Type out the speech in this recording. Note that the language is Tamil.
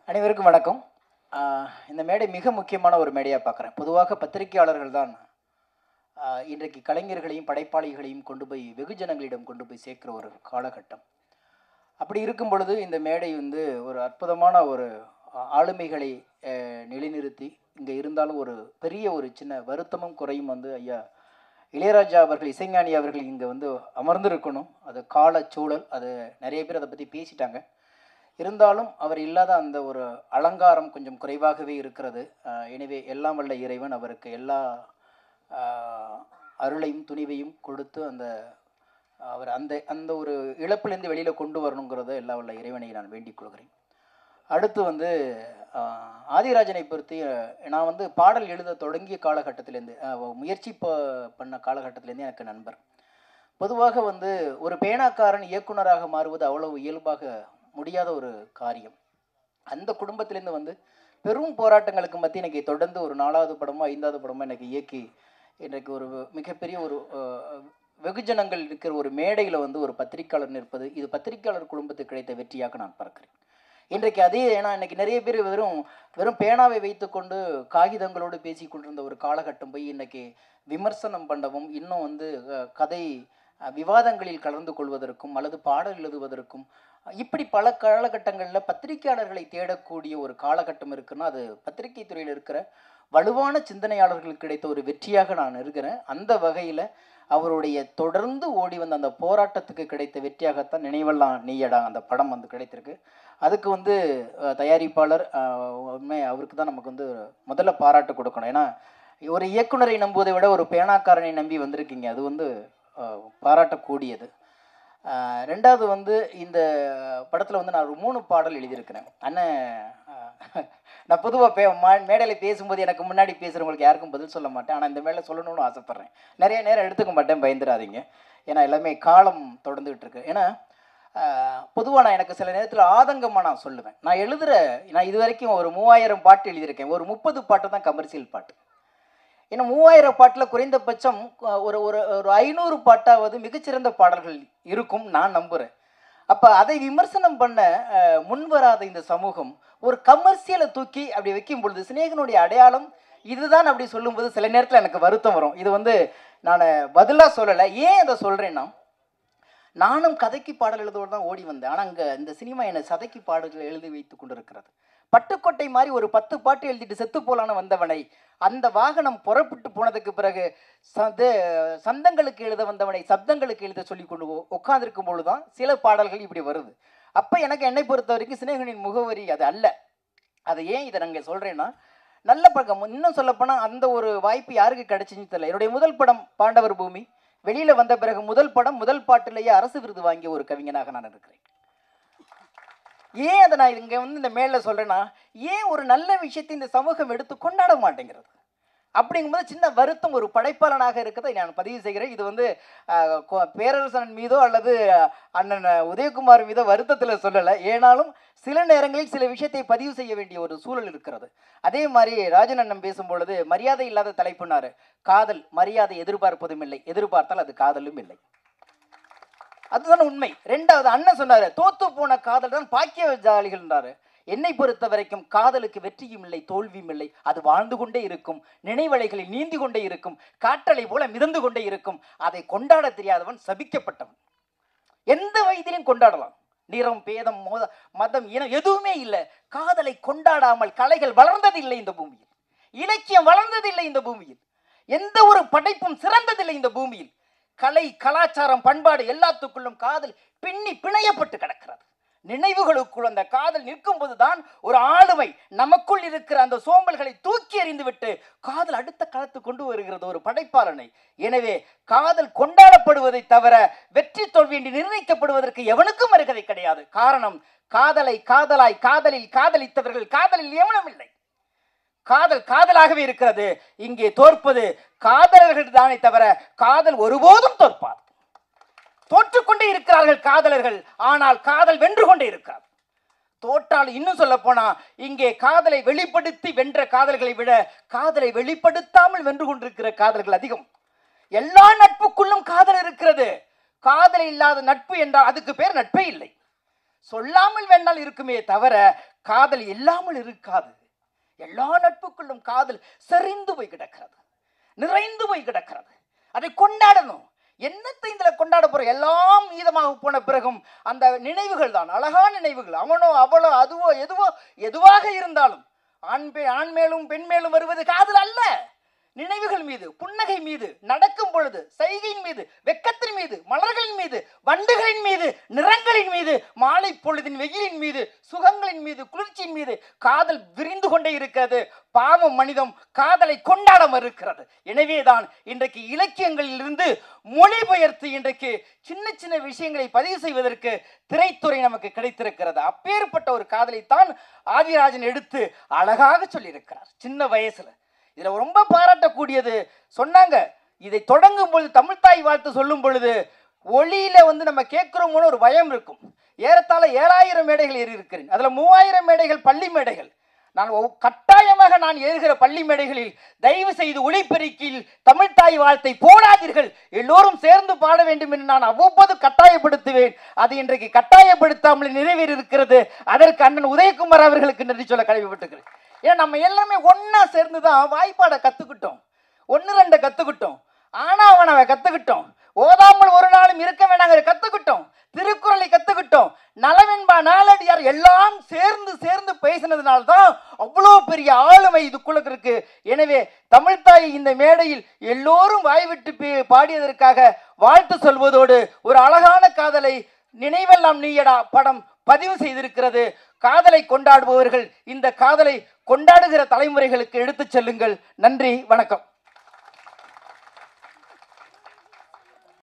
அனைவருக்கும் வணக்கம். இந்த மேடை மிக முக்கியமான ஒரு மேடையாக பார்க்குறேன். பொதுவாக பத்திரிகையாளர்கள் தான் இன்றைக்கு கலைஞர்களையும் படைப்பாளிகளையும் கொண்டு போய் வெகுஜனங்களிடம் கொண்டு போய் சேர்க்குற ஒரு காலகட்டம். அப்படி இருக்கும் பொழுது இந்த மேடை வந்து ஒரு அற்புதமான ஒரு ஆளுமைகளை நிலைநிறுத்தி இங்கே இருந்தாலும் ஒரு பெரிய ஒரு சின்ன வருத்தமும் குறையும் வந்து ஐயா இளையராஜா அவர்கள், இசைஞானி அவர்கள் இங்கே வந்து அமர்ந்திருக்கணும். அது காலச்சூழல், அது நிறைய பேர் அதை பற்றி பேசிட்டாங்க. இருந்தாலும் அவர் இல்லாத அந்த ஒரு அலங்காரம் கொஞ்சம் குறைவாகவே இருக்கிறது. எனவே எல்லாம் வல்ல இறைவன் அவருக்கு எல்லா அருளையும் துணிவையும் கொடுத்து அவர் அந்த அந்த ஒரு இழப்பிலிருந்து வெளியில் கொண்டு வரணுங்கிறத எல்லா வல்ல இறைவனை நான் வேண்டிக் கொள்கிறேன். அடுத்து வந்து ஆதிராஜனை பொறுத்து நான் வந்து பாடல் எழுத தொடங்கிய காலகட்டத்திலேருந்து முயற்சி பண்ண காலகட்டத்திலேருந்து எனக்கு நண்பர். பொதுவாக வந்து ஒரு பேனாக்காரன் இயக்குனராக மாறுவது அவ்வளவு இயல்பாக முடியாத ஒரு காரியம். அந்த குடும்பத்திலேருந்து வந்து பெரும் போராட்டங்களுக்கு மத்திய எனக்கு தொடர்ந்து ஒரு 4வது படமோ 5வது படமோ எனக்கு இயக்கி இன்றைக்கு ஒரு மிகப்பெரிய ஒரு வெகுஜனங்கள் இருக்கிற ஒரு மேடையில் வந்து ஒரு பத்திரிக்கையாளர் நிற்பது, இது பத்திரிக்கையாளர் குடும்பத்துக்கு கிடைத்த வெற்றியாக நான் பார்க்கிறேன். இன்றைக்கு அதே, ஏன்னா இன்றைக்கி நிறைய பேர் வெறும் பேனாவை வைத்துக்கொண்டு காகிதங்களோடு பேசி கொண்டிருந்த ஒரு காலகட்டம் போய் இன்றைக்கி விமர்சனம் பண்ணவும், இன்னும் வந்து கதை விவாதங்களில் கலந்து கொள்வதற்கும் அல்லது பாடல் எழுதுவதற்கும் இப்படி பல காலகட்டங்களில் பத்திரிகையாளர்களை தேடக்கூடிய ஒரு காலகட்டம் இருக்குன்னா அது பத்திரிகை துறையில் இருக்கிற வலுவான சிந்தனையாளர்களுக்கு கிடைத்த ஒரு வெற்றியாக நான் இருக்கிறேன். அந்த வகையில் அவருடைய தொடர்ந்து ஓடி வந்த அந்த போராட்டத்துக்கு கிடைத்த வெற்றியாகத்தான் நினைவெல்லாம் நீயடா அந்த படம் வந்து கிடைத்திருக்கு. அதுக்கு வந்து தயாரிப்பாளர் உண்மை அவருக்கு தான் நமக்கு வந்து முதல்ல பாராட்டு கொடுக்கணும். ஏன்னா ஒரு இயக்குனரை நம்புவதை விட ஒரு பேனாக்காரனை நம்பி வந்திருக்கீங்க, அது வந்து பாராட்டக்கூடியது. 2வது வந்து இந்த படத்தில் வந்து நான் ஒரு 3 பாடல் எழுதியிருக்கிறேன். அண்ணன் நான் பொதுவாக மேடையில் பேசும்போது எனக்கு முன்னாடி பேசுகிறவங்களுக்கு யாருக்கும் பதில் சொல்ல மாட்டேன். ஆனால் இந்த மேடையில் சொல்லணும்னு ஆசைப்பட்றேன். நிறைய நேரம் எடுத்துக்க மாட்டேன், பயந்துடாதீங்க. ஏன்னா எல்லாமே காலம் தொடர்ந்துகிட்டு இருக்கு. ஏன்னா பொதுவாக நான் எனக்கு சில நேரத்தில் ஆதங்கமாக நான் சொல்லுவேன். நான் இது வரைக்கும் ஒரு 3000 பாட்டு எழுதியிருக்கேன். ஒரு 30 பாட்டு தான் கமர்ஷியல் பாட்டு. ஏன்னா 3000 பாட்டில் குறைந்தபட்சம் ஒரு ஒரு 500 பாட்டாவது மிகச்சிறந்த பாடல்கள் இருக்கும் நான் நம்புகிறேன். அப்போ அதை விமர்சனம் பண்ண முன்வராத இந்த சமூகம் ஒரு கமர்ஷியலை தூக்கி அப்படி வைக்கும் பொழுது சிநேகனுடைய அடையாளம் இதுதான் அப்படி சொல்லும்போது சில நேரத்தில் எனக்கு வருத்தம் வரும். இது வந்து நான் பதிலாக சொல்லலை. ஏன் இதை சொல்கிறேன்னா, நானும் கதைக்கு பாடல் எழுதுவோடு தான் ஓடி வந்தேன். ஆனால் அங்கே இந்த சினிமா என்னை சதைக்கு பாடல்கள் எழுதி வைத்து கொண்டு இருக்கிறது. பட்டுக்கோட்டை மாதிரி ஒரு 10 பாட்டு எழுதிட்டு செத்து போலான்னு வந்தவனை, அந்த வாகனம் புறப்பட்டு போனதுக்கு பிறகு சந்தங்களுக்கு எழுத வந்தவனை சப்தங்களுக்கு எழுத சொல்லி கொண்டு உட்காந்துருக்கும் பொழுது தான் சில பாடல்கள் இப்படி வருது. அப்போ எனக்கு என்னை பொறுத்த வரைக்கும் சிநேகனின் முகவரி அது அல்ல. அதை ஏன் இதை நாங்கள் சொல்கிறேன்னா, நல்ல பக்கம் இன்னும் சொல்லப்போனால் அந்த ஒரு வாய்ப்பு யாருக்கு கிடைச்சின்னு தெரியல. என்னுடைய முதல் படம் பாண்டவர் பூமி வெளியில் வந்த பிறகு முதல் பாட்டிலேயே அரசு விருது வாங்கிய ஒரு கவிஞனாக நான் இருக்கிறேன். ஏன் அதை நான் இங்கே வந்து இந்த மேலே சொல்கிறேன்னா, ஏன் ஒரு நல்ல விஷயத்தை இந்த சமூகம் எடுத்து கொண்டாட மாட்டேங்கிறது அப்படிங்கும்போது சின்ன வருத்தம் ஒரு படைப்பாளனாக இருக்கிறதை நான் பதிவு செய்கிறேன். இது வந்து பேரரசன் மீதோ அல்லது அண்ணன் உதயகுமார் மீதோ வருத்தத்தில் சொல்லலை. ஏனாலும் சில நேரங்களில் சில விஷயத்தை பதிவு செய்ய வேண்டிய ஒரு சூழல் இருக்கிறது. அதே மாதிரி ராஜன் அண்ணன் பேசும்பொழுது மரியாதை இல்லாத தலைப்புனாரு. காதல் மரியாதை எதிர்பார்ப்பதும் இல்லை, எதிர்பார்த்தால் அது காதலும் இல்லை. அதுதான் உண்மை. 2வது அண்ணன் சொன்னாரு, தோத்து போன காதல் தான் பாக்கியஜாலிகள்ன்றாரு. என்னை பொறுத்த வரைக்கும் காதலுக்கு வெற்றியும் இல்லை, தோல்வியும் இல்லை. அது வாழ்ந்து கொண்டே இருக்கும், நினைவலைகளில் நீந்தி கொண்டே இருக்கும், காற்றலை போல மிதந்து கொண்டே இருக்கும். அதை கொண்டாட தெரியாதவன் சபிக்கப்பட்டவன். எந்த வயதிலும் கொண்டாடலாம். நிறம், பேதம், மதம், இனம் எதுவுமே இல்லை. காதலை கொண்டாடாமல் கலைகள் வளர்ந்ததில்லை இந்த பூமியில், இலக்கியம் வளர்ந்ததில்லை இந்த பூமியில், எந்த ஒரு படைப்பும் சிறந்ததில்லை இந்த பூமியில். கலை, கலாச்சாரம், பண்பாடு எல்லாத்துக்குள்ளும் காதல் பின்னி பிணையப்பட்டு கிடக்கிறது. நினைவுகளுக்குள் அந்த காதல் நிற்கும் போதுதான் ஒரு ஆளுமை நமக்குள் இருக்கிற அந்த சோம்பல்களை தூக்கி எறிந்து விட்டு காதல் அடுத்த காலத்துக்கு கொண்டு வருகிறது ஒரு படைப்பாளனை. எனவே காதல் கொண்டாடப்படுவதை தவிர வெற்றி தோல்வி என்று நிர்ணயிக்கப்படுவதற்கு எவனுக்கும் அருகதை கிடையாது. காரணம், காதலை காதலாய் காதலில் காதலித்தவர்கள் காதலில் எவனும் இல்லை. காதல் காதலாகவே இருக்கிறது. இங்கே தோற்பது காதலர்கள் தானே தவிர காதல் ஒருபோதும் தோற்பார். தோற்றுக்கொண்டே இருக்கிறார்கள் காதலர்கள், ஆனால் காதல் வென்று கொண்டே இருக்கிறார். தோற்றால் இன்னும் சொல்ல போனா இங்கே காதலை வெளிப்படுத்தி வென்ற காதல்களை விட காதலை வெளிப்படுத்தாமல் வென்று கொண்டிருக்கிற காதல்கள் அதிகம். எல்லா நட்புக்குள்ளும் காதல் இருக்கிறது. காதல் இல்லாத நட்பு என்றால் அதுக்கு பேர் நட்பே இல்லை. சொல்லாமல் வேண்டால் இருக்குமே தவிர காதல் இல்லாமல் இருக்காது. எல்லா நட்புக்குள்ளும் காதல் செறிந்து போய் கிடக்கிறது, நிறைந்து போய் கிடக்கிறது. அதை கொண்டாடணும். என்னத்தை இதில் கொண்டாட போறோம்? எல்லாம் மீதமாக போன பிறகும் அந்த நினைவுகள் தான் அழகான நினைவுகள். அவனோ அவளோ அதுவோ எதுவோ எதுவாக இருந்தாலும் ஆண் மேலும் பெண் மேலும் வருவது காதல் அல்ல. நினைவுகள் மீது, புன்னகை மீது, நடக்கும் பொழுது சைகையின் மீது, வெக்கத்தின் மீது, மலர்களின் மீது, வண்டுகளின் மீது, நிறங்களின் மீது, மாலை பொழுதின் வெயிலின் மீது, சுகங்களின் மீது, குளிர்ச்சியின் மீது காதல் விரிந்து கொண்டே இருக்கிறது. பாவம் மனிதம் காதலை கொண்டாட மறுக்கிறது. எனவேதான் இன்றைக்கு இலக்கியங்களில் இருந்து மொழிபெயர்த்து இன்றைக்கு சின்ன சின்ன விஷயங்களை பதிவு செய்வதற்கு திரைத்துறை நமக்கு கிடைத்திருக்கிறது. அப்பேற்பட்ட ஒரு காதலைத்தான் ஆதிராஜன் எடுத்து அழகாக சொல்லியிருக்கிறார் சின்ன வயசுல. இதில் ரொம்ப பாராட்டக்கூடியது சொன்னாங்க, இதை தொடங்கும் பொழுது தமிழ்த்தாய் வாழ்த்து சொல்லும் பொழுது ஒளியில நம்ம கேட்கிறோம்னு ஒரு பயம் இருக்கும். ஏறத்தாழ 7000 மேடைகள் ஏறி இருக்கிறேன். அதுல 3000 மேடைகள் பள்ளி மேடைகள். நான் கட்டாயமாக நான் ஏறுகிற பள்ளி மேடைகளில் தயவு செய்து ஒளிபெருக்கில் தமிழ்த்தாய் வாழ்த்தை போடாதீர்கள், எல்லோரும் சேர்ந்து பாட வேண்டும் என்று நான் அவ்வப்போது கட்டாயப்படுத்துவேன். அது இன்றைக்கு கட்டாயப்படுத்தாமல் நிறைவேறி இருக்கிறது. அதற்கு அண்ணன் உதயகுமார் அவர்களுக்கு நன்றி சொல்ல கடமைப்பட்டிருக்கிறேன். ஏன்னா நம்ம எல்லாமே ஒன்னா சேர்ந்துதான் வாய்ப்பாடை கத்துக்கிட்டோம், 1-2 கத்துக்கிட்டோம், ஆனாவனவை கத்துக்கிட்டோம், ஓதாமல் ஒரு நாளும் இருக்க வேண்டாங்கிற கத்துக்கிட்டோம், திருக்குறளை கத்துக்கிட்டோம், நலவென்பா நாலடியார் எல்லாம் சேர்ந்து சேர்ந்து பேசினதுனால்தான் அவ்வளோ பெரிய ஆளுமை இதுக்குள்ள இருக்கு. எனவே தமிழ்த்தாய் இந்த மேடையில் எல்லோரும் வாய்விட்டு பாடியதற்காக வாழ்த்து சொல்வதோடு ஒரு அழகான காதலை நினைவெல்லாம் நீயடா படம் பதிவு செய்திருக்கிறது. காதலை கொண்டாடுபவர்கள் இந்த காதலை கொண்டாடுகிற தலைமுறைகளுக்கு எடுத்துச் செல்லுங்கள். நன்றி, வணக்கம்.